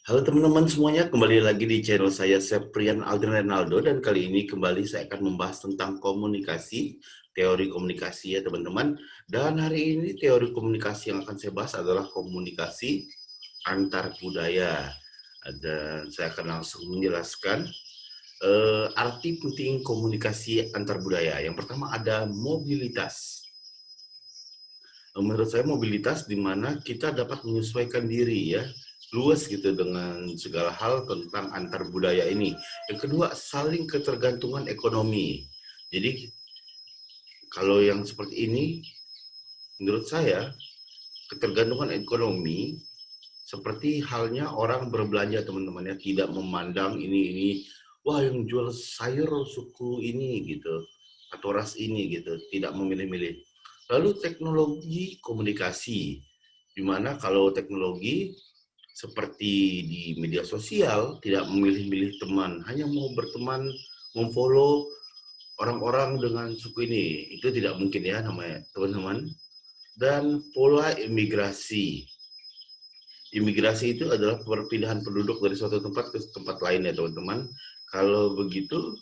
Halo teman-teman semuanya, kembali lagi di channel saya Septrian Aldrin Renaldo, dan kali ini kembali saya akan membahas tentang komunikasi, teori komunikasi ya teman-teman. Dan hari ini teori komunikasi yang akan saya bahas adalah komunikasi antar budaya. Dan saya akan langsung menjelaskan arti penting komunikasi antar budaya. Yang pertama ada mobilitas. Menurut saya mobilitas di mana kita dapat menyesuaikan diri ya, luas gitu dengan segala hal tentang antar budaya ini. Yang kedua, saling ketergantungan ekonomi. Jadi kalau yang seperti ini, menurut saya ketergantungan ekonomi seperti halnya orang berbelanja teman-teman ya, tidak memandang ini, wah yang jual sayur suku ini gitu, atau ras ini gitu, tidak memilih-milih. Lalu teknologi komunikasi, di mana kalau teknologi seperti di media sosial tidak memilih-milih teman, hanya mau berteman, memfollow orang-orang dengan suku ini, itu tidak mungkin ya namanya teman-teman. Dan pola imigrasi. Imigrasi itu adalah perpindahan penduduk dari suatu tempat ke tempat lain ya teman-teman. Kalau begitu,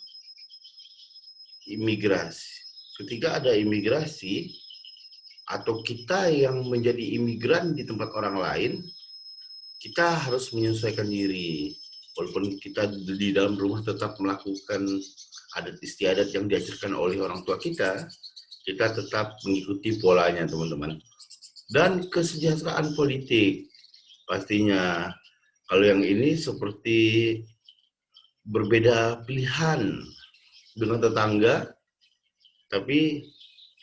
imigrasi. Ketika ada imigrasi, atau kita yang menjadi imigran di tempat orang lain, kita harus menyesuaikan diri. Walaupun kita di dalam rumah tetap melakukan adat istiadat yang diajarkan oleh orang tua kita tetap mengikuti polanya teman-teman. Dan kesejahteraan politik, pastinya kalau yang ini seperti berbeda pilihan dengan tetangga, tapi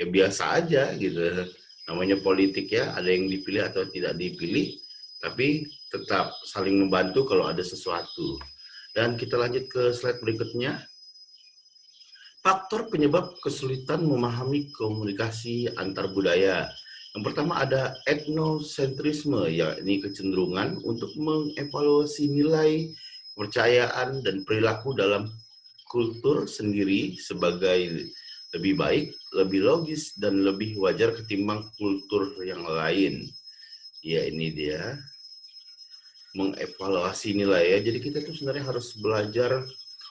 ya biasa aja gitu. Namanya politik ya, ada yang dipilih atau tidak dipilih, tapi tetap saling membantu kalau ada sesuatu. Dan kita lanjut ke slide berikutnya. Faktor penyebab kesulitan memahami komunikasi antar budaya. Yang pertama ada etnosentrisme, yakni kecenderungan untuk mengevaluasi nilai, kepercayaan, dan perilaku dalam kultur sendiri sebagai lebih baik, lebih logis, dan lebih wajar ketimbang kultur yang lain. Ya ini dia, mengevaluasi nilai ya. Jadi kita tuh sebenarnya harus belajar,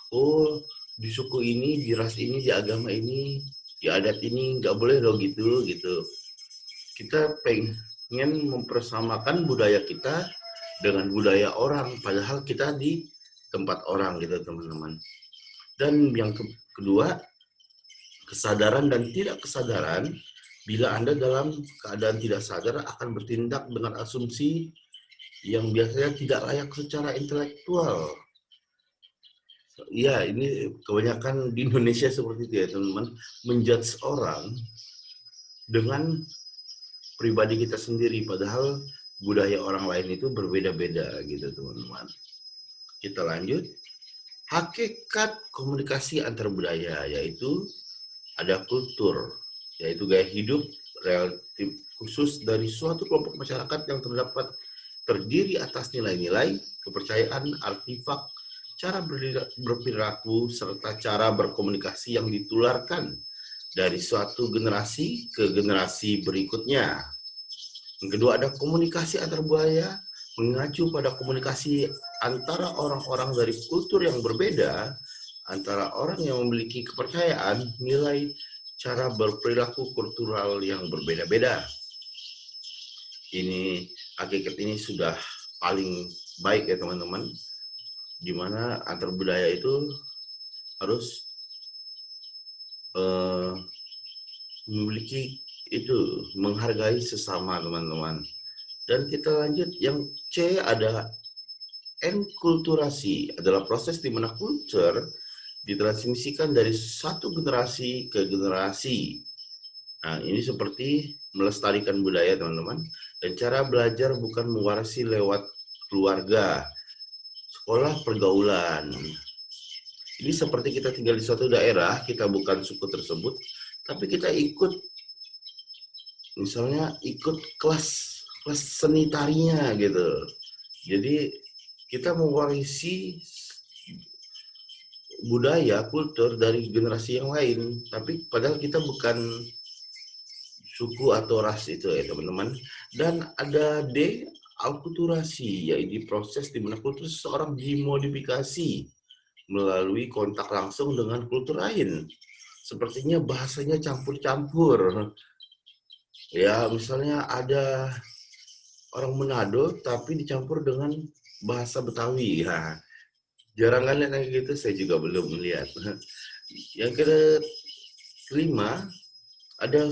oh di suku ini, di ras ini, di agama ini, di adat ini nggak boleh loh gitu. Kita pengen mempersamakan budaya kita dengan budaya orang, padahal kita di tempat orang gitu teman-teman. Dan yang kedua, kesadaran dan tidak kesadaran. Bila Anda dalam keadaan tidak sadar akan bertindak dengan asumsi yang biasanya tidak layak secara intelektual. Ya, ini kebanyakan di Indonesia seperti itu ya teman-teman, menjudge orang dengan pribadi kita sendiri, padahal budaya orang lain itu berbeda-beda gitu teman-teman. Kita lanjut, hakikat komunikasi antar budaya, yaitu ada kultur, yaitu gaya hidup relatif khusus dari suatu kelompok masyarakat yang terdiri atas nilai-nilai, kepercayaan, artefak, cara berperilaku, serta cara berkomunikasi yang ditularkan dari suatu generasi ke generasi berikutnya. Yang kedua ada komunikasi antar budaya, mengacu pada komunikasi antara orang-orang dari kultur yang berbeda, antara orang yang memiliki kepercayaan, nilai, cara berperilaku kultural yang berbeda-beda. Ini hakikat ini sudah paling baik ya teman-teman, di mana antar budaya itu harus memiliki itu, menghargai sesama teman-teman. Dan kita lanjut yang C, ada enkulturasi, adalah proses di mana culture ditransmisikan dari satu generasi ke generasi. Nah, ini seperti melestarikan budaya teman-teman. Dan cara belajar bukan mewarisi lewat keluarga, sekolah, pergaulan. Ini seperti kita tinggal di suatu daerah, kita bukan suku tersebut, tapi kita ikut, misalnya ikut kelas seni tarinya gitu. Jadi kita mewarisi budaya, kultur dari generasi yang lain, tapi padahal kita bukan suku atau ras itu ya teman-teman. Dan ada D, Alkulturasi, yaitu proses di mana kultur seseorang dimodifikasi melalui kontak langsung dengan kultur lain. Sepertinya bahasanya campur-campur. Ya, misalnya ada orang Manado tapi dicampur dengan bahasa Betawi. Ya, jarang kan lihat kayak gitu, saya juga belum melihat. Yang kelima, ada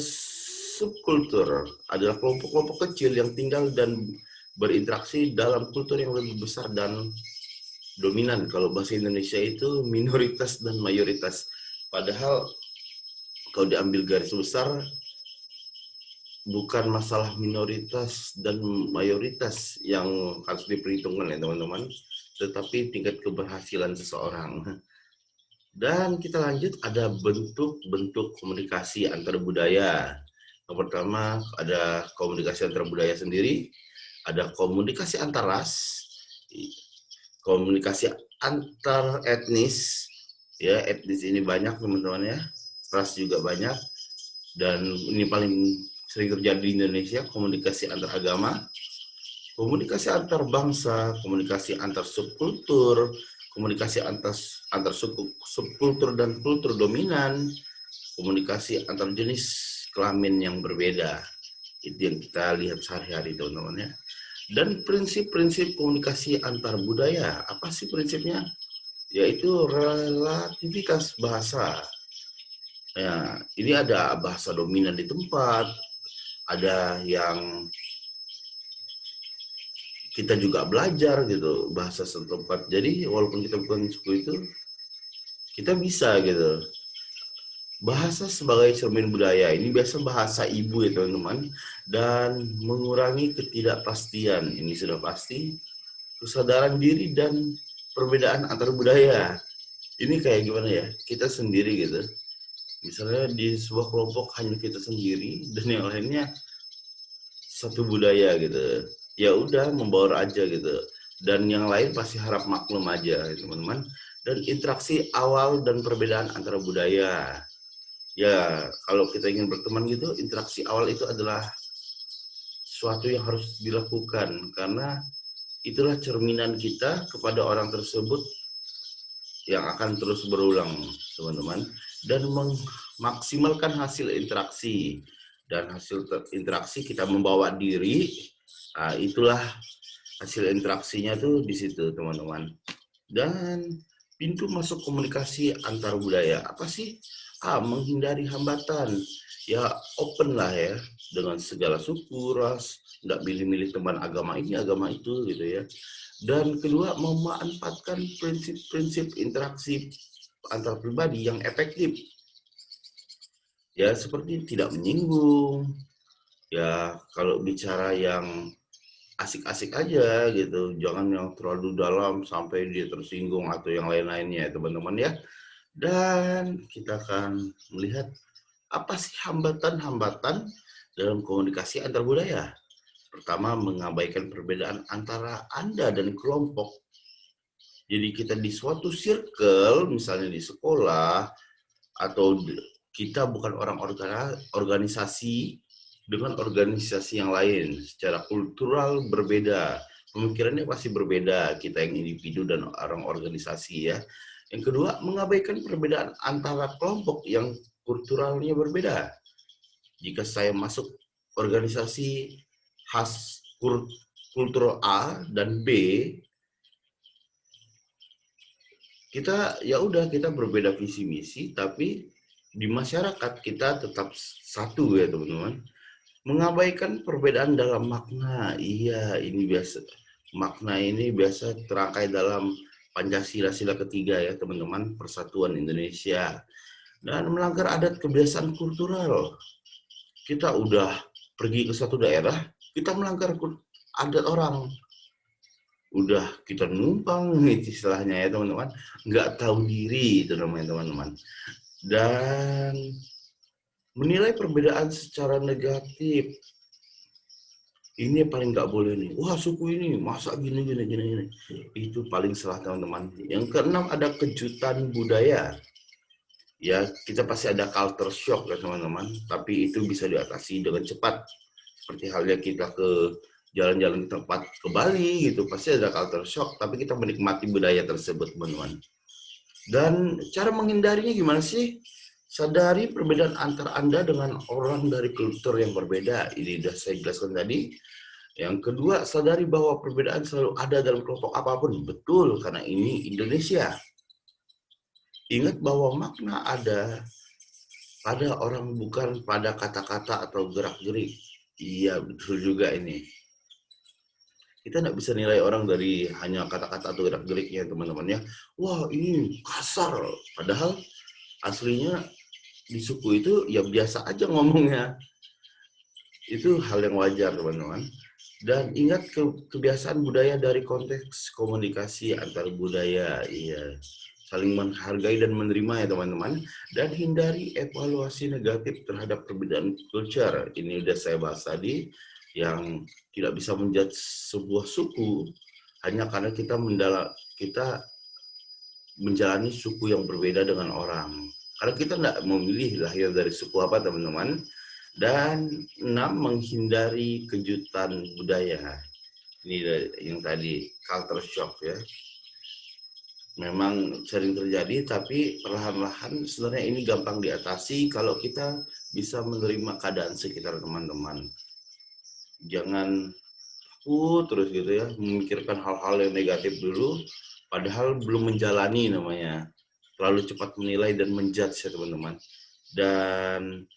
subkultur, adalah kelompok-kelompok kecil yang tinggal dan berinteraksi dalam kultur yang lebih besar dan dominan. Kalau bahasa Indonesia itu minoritas dan mayoritas. Padahal kalau diambil garis besar, bukan masalah minoritas dan mayoritas yang harus diperhitungkan ya teman-teman, tetapi tingkat keberhasilan seseorang. Dan kita lanjut, ada bentuk-bentuk komunikasi antar budaya. Yang pertama ada komunikasi antar budaya sendiri, ada komunikasi antar ras, komunikasi antar etnis, ya etnis ini banyak teman-teman ya, ras juga banyak, dan ini paling sering terjadi di Indonesia, komunikasi antar agama, komunikasi antar bangsa, komunikasi antar subkultur, komunikasi antar subkultur dan kultur dominan, komunikasi antar jenis kelamin yang berbeda. Itu yang kita lihat sehari-hari teman-teman ya. Dan prinsip-prinsip komunikasi antar budaya, apa sih prinsipnya? Yaitu relativitas bahasa. Ya, ini ada bahasa dominan di tempat, ada yang kita juga belajar gitu bahasa setempat. Jadi walaupun kita bukan suku itu, kita bisa gitu. Bahasa sebagai cermin budaya, ini biasa bahasa ibu ya teman-teman, dan mengurangi ketidakpastian, ini sudah pasti, kesadaran diri dan perbedaan antar budaya. Ini kayak gimana ya, kita sendiri gitu, misalnya di sebuah kelompok hanya kita sendiri dan yang lainnya satu budaya gitu, ya udah membaur aja gitu, dan yang lain pasti harap maklum aja teman-teman. Dan interaksi awal dan perbedaan antara budaya. Ya, kalau kita ingin berteman gitu, interaksi awal itu adalah sesuatu yang harus dilakukan karena itulah cerminan kita kepada orang tersebut yang akan terus berulang, teman-teman, dan memaksimalkan hasil interaksi. Dan hasil interaksi kita membawa diri, nah, itulah hasil interaksinya tuh di situ, teman-teman. Dan pintu masuk komunikasi antar budaya, apa sih? Menghindari hambatan, ya open lah ya, dengan segala suku, ras, nggak milih-milih teman agama ini, agama itu gitu ya. Dan kedua, memanfaatkan prinsip-prinsip interaksi antar pribadi yang efektif. Ya, seperti tidak menyinggung, ya kalau bicara yang asik-asik aja gitu, jangan yang terlalu dalam sampai dia tersinggung atau yang lain-lainnya teman-teman ya. Dan kita akan melihat apa sih hambatan-hambatan dalam komunikasi antar budaya. Pertama, mengabaikan perbedaan antara Anda dan kelompok. Jadi kita di suatu circle, misalnya di sekolah, atau kita bukan orang organisasi dengan organisasi yang lain. Secara kultural berbeda, pemikirannya pasti berbeda, kita yang individu dan orang organisasi ya. Yang kedua, mengabaikan perbedaan antara kelompok yang kulturalnya berbeda. Jika saya masuk organisasi khas kultur A dan B, kita ya udah kita berbeda visi misi, tapi di masyarakat kita tetap satu ya teman-teman. Mengabaikan perbedaan dalam makna, iya ini biasa, makna ini biasa terangkai dalam Pancasila sila ketiga ya teman-teman, Persatuan Indonesia. Dan melanggar adat kebiasaan kultural. Kita udah pergi ke satu daerah, kita melanggar adat orang. Udah kita numpang istilahnya ya teman-teman, nggak tahu diri itu namanya teman-teman. Dan menilai perbedaan secara negatif, ini paling nggak boleh nih, wah suku ini masa gini, itu paling salah teman-teman. Yang keenam, ada kejutan budaya. Ya kita pasti ada culture shock ya teman-teman, tapi itu bisa diatasi dengan cepat. Seperti halnya kita ke jalan-jalan ke tempat ke Bali gitu, pasti ada culture shock, tapi kita menikmati budaya tersebut, teman-teman. Dan cara menghindarinya gimana sih? Sadari perbedaan antara Anda dengan orang dari kultur yang berbeda. Ini sudah saya jelaskan tadi. Yang kedua, sadari bahwa perbedaan selalu ada dalam kelompok apapun. Betul, karena ini Indonesia. Ingat bahwa makna ada pada orang, bukan pada kata-kata atau gerak-gerik. Iya, betul juga ini. Kita nggak bisa nilai orang dari hanya kata-kata atau gerak-geriknya, teman-teman ya. Wah, ini kasar. Padahal aslinya di suku itu ya biasa aja ngomongnya. Itu hal yang wajar, teman-teman. Dan ingat kebiasaan budaya dari konteks komunikasi antar budaya. Iya, saling menghargai dan menerima ya, teman-teman. Dan hindari evaluasi negatif terhadap perbedaan culture. Ini udah saya bahas tadi, yang tidak bisa menjudge sebuah suku hanya karena kita menjalani suku yang berbeda dengan orang. Karena kita tidak memilih lahir dari suku apa, teman-teman. Dan 6, menghindari kejutan budaya. Ini yang tadi, culture shock ya. Memang sering terjadi, tapi perlahan-lahan sebenarnya ini gampang diatasi kalau kita bisa menerima keadaan sekitar, teman-teman. Jangan terus gitu ya, memikirkan hal-hal yang negatif dulu, padahal belum menjalani namanya. Terlalu cepat menilai dan menjudge ya, teman-teman. Dan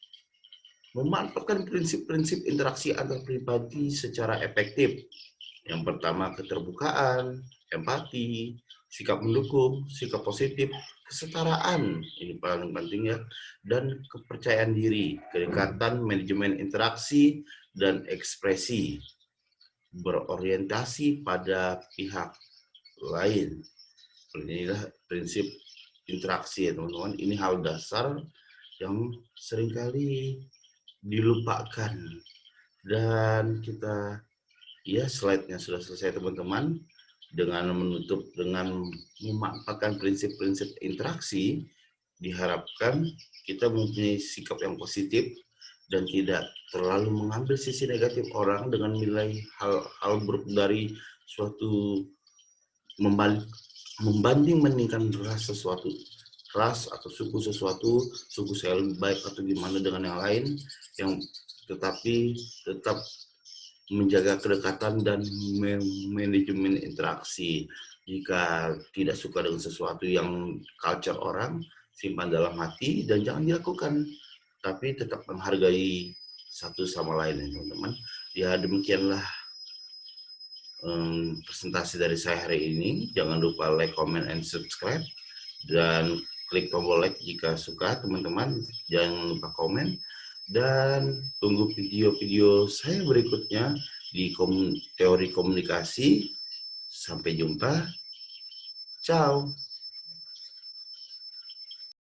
memanfaatkan prinsip-prinsip interaksi antar pribadi secara efektif. Yang pertama, keterbukaan, empati, sikap mendukung, sikap positif, kesetaraan, ini paling penting ya, dan kepercayaan diri, kedekatan, manajemen interaksi, dan ekspresi, berorientasi pada pihak lain. Inilah prinsip interaksi ya, teman-teman. Ini hal dasar yang seringkali dilupakan. Dan kita, ya, slide-nya sudah selesai, teman-teman. Dengan memanfaatkan prinsip-prinsip interaksi, diharapkan kita mempunyai sikap yang positif dan tidak terlalu mengambil sisi negatif orang dengan nilai hal buruk dari suatu, membanding-bandingkan ras atau suku sesuatu, suku saya lebih baik atau gimana dengan yang lain, yang tetapi tetap menjaga kedekatan dan manajemen interaksi. Jika tidak suka dengan sesuatu yang culture orang, simpan dalam hati dan jangan dilakukan, tapi tetap menghargai satu sama lain, teman-teman. Ya, demikianlah presentasi dari saya hari ini. Jangan lupa like, comment, and subscribe, dan klik tombol like jika suka, teman-teman. Jangan lupa komen, dan tunggu video-video saya berikutnya di teori komunikasi. Sampai jumpa. Ciao.